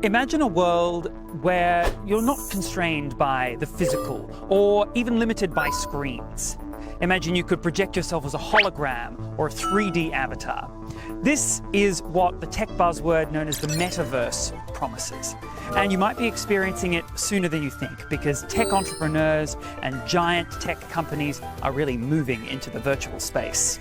Imagine a world where you're not constrained by the physical or even limited by screens. Imagine you could project yourself as a hologram or a 3D avatar. This is what the tech buzzword known as the Metaverse promises. And you might be experiencing it sooner than you think, because tech entrepreneurs and giant tech companies are really moving into the virtual space.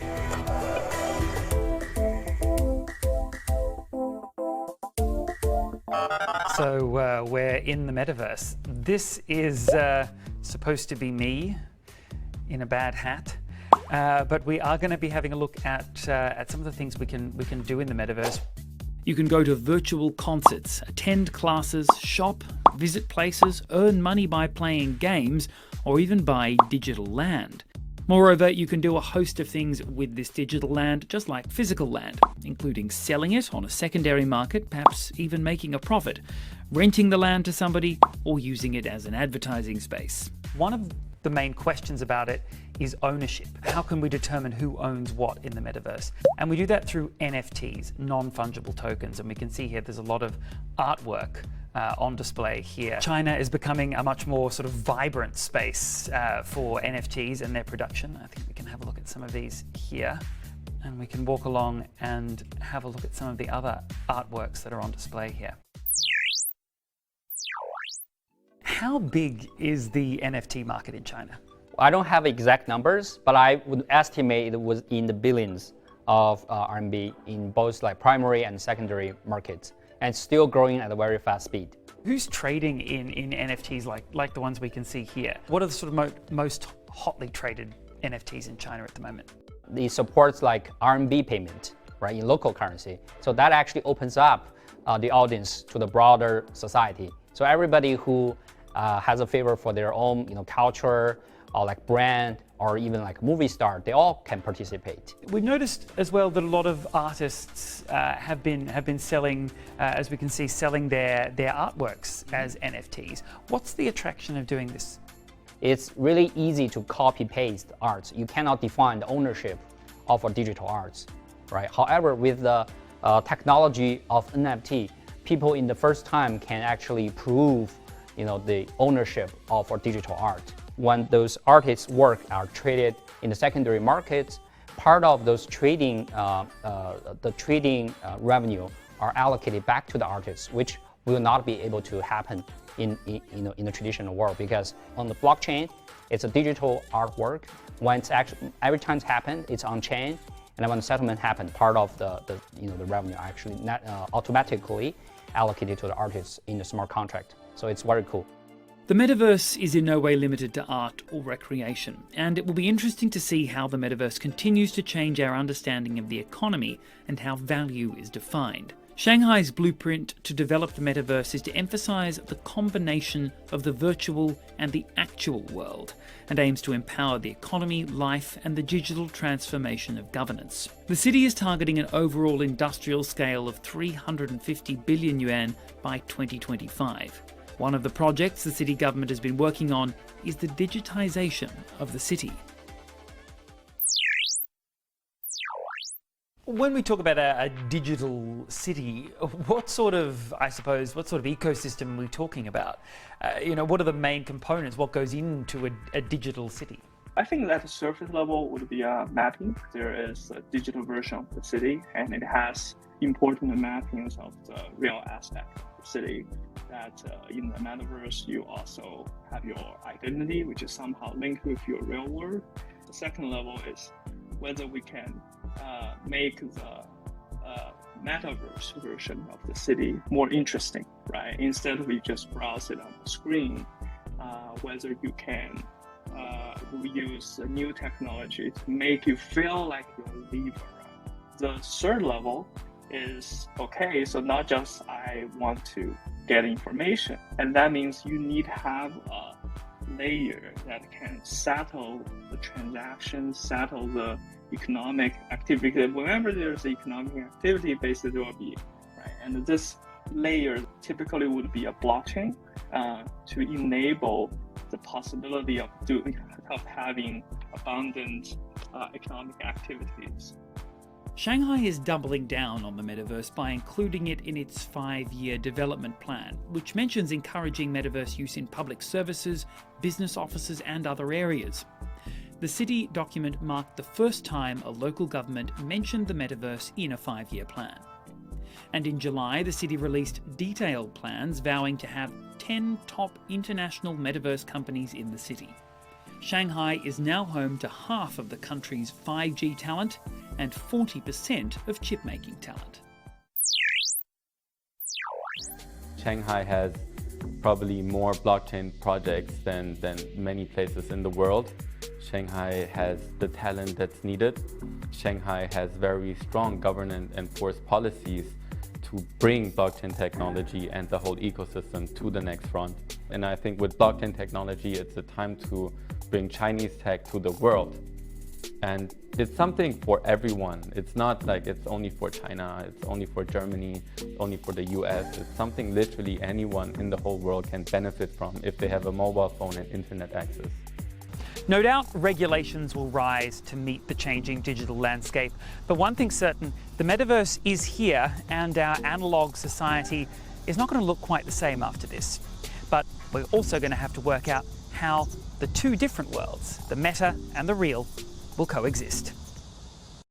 So we're in the Metaverse. This is supposed to be me in a bad hat, but we are going to be having a look at some of the things we can do in the Metaverse. You can go to virtual concerts, attend classes, shop, visit places, earn money by playing games, or even buy digital land. Moreover, you can do a host of things with this digital land, just like physical land, including selling it on a secondary market, perhaps even making a profit, renting the land to somebody, or using it as an advertising space. One of the main questions about it is ownership. How can we determine who owns what in the Metaverse? And we do that through NFTs, non-fungible tokens. And we can see here there's a lot of artwork on display here. China is becoming a much more sort of vibrant space for NFTs and their production. I think we can have a look at some of these here. And we can walk along and have a look at some of the other artworks that are on display here. How big is the NFT market in China? I don't have exact numbers, but I would estimate it was in the billions of RMB in both like primary and secondary markets, and still growing at a very fast speed. Who's trading in NFTs like the ones we can see here? What are the sort of most hotly traded NFTs in China at the moment? It supports like RMB payment, right, in local currency. So that actually opens up the audience to the broader society. So everybody who has a favor for their own, culture or like brand or even like movie star, they all can participate. We've noticed as well that a lot of artists have been selling, as we can see, selling their artworks as NFTs. What's the attraction of doing this? It's really easy to copy paste arts. You cannot define the ownership of a digital arts, right? However, with the technology of NFT, people in the first time can actually prove the ownership of our digital art. When those artists' work are traded in the secondary markets, part of those trading, the trading revenue are allocated back to the artists, which will not be able to happen in the traditional world, because on the blockchain, it's a digital artwork. When it's actually every time it's happened, it's on chain, and then when the settlement happened, part of the revenue are actually not, automatically allocated to the artists in the smart contract. So it's very cool. The Metaverse is in no way limited to art or recreation, and it will be interesting to see how the Metaverse continues to change our understanding of the economy and how value is defined. Shanghai's blueprint to develop the Metaverse is to emphasize the combination of the virtual and the actual world, and aims to empower the economy, life, and the digital transformation of governance. The city is targeting an overall industrial scale of 350 billion yuan by 2025. One of the projects the city government has been working on is the digitization of the city. When we talk about a digital city, what sort of ecosystem are we talking about? What are the main components? What goes into a digital city? I think at the surface level would be mapping. There is a digital version of the city, and it has important mappings of the real aspect of the city. That in the Metaverse, you also have your identity, which is somehow linked with your real world. The second level is whether we can make the Metaverse version of the city more interesting, right? Instead of you just browse it on the screen, whether you can use a new technology to make you feel like you're living around. The third level is, okay, so not just I want to get information, and that means you need to have a layer that can settle the transaction, settle the economic activity. Whenever there's economic activity, basically there will be, right? And this layer typically would be a blockchain to enable the possibility of having abundant economic activities. Shanghai is doubling down on the metaverse by including it in its 5-year development plan, which mentions encouraging metaverse use in public services, business offices, and other areas. The city document marked the first time a local government mentioned the metaverse in a 5-year plan. And in July, the city released detailed plans vowing to have 10 top international metaverse companies in the city. Shanghai is now home to half of the country's 5G talent and 40% of chip-making talent. Shanghai has probably more blockchain projects than many places in the world. Shanghai has the talent that's needed. Shanghai has very strong governance and enforced policies to bring blockchain technology and the whole ecosystem to the next front. And I think with blockchain technology, it's a time to bring Chinese tech to the world. And it's something for everyone. It's not like it's only for China, it's only for Germany, only for the US. It's something literally anyone in the whole world can benefit from if they have a mobile phone and internet access. No doubt regulations will rise to meet the changing digital landscape, but one thing's certain, the metaverse is here and our analog society is not going to look quite the same after this. But we're also going to have to work out how the two different worlds, the meta and the real, will coexist.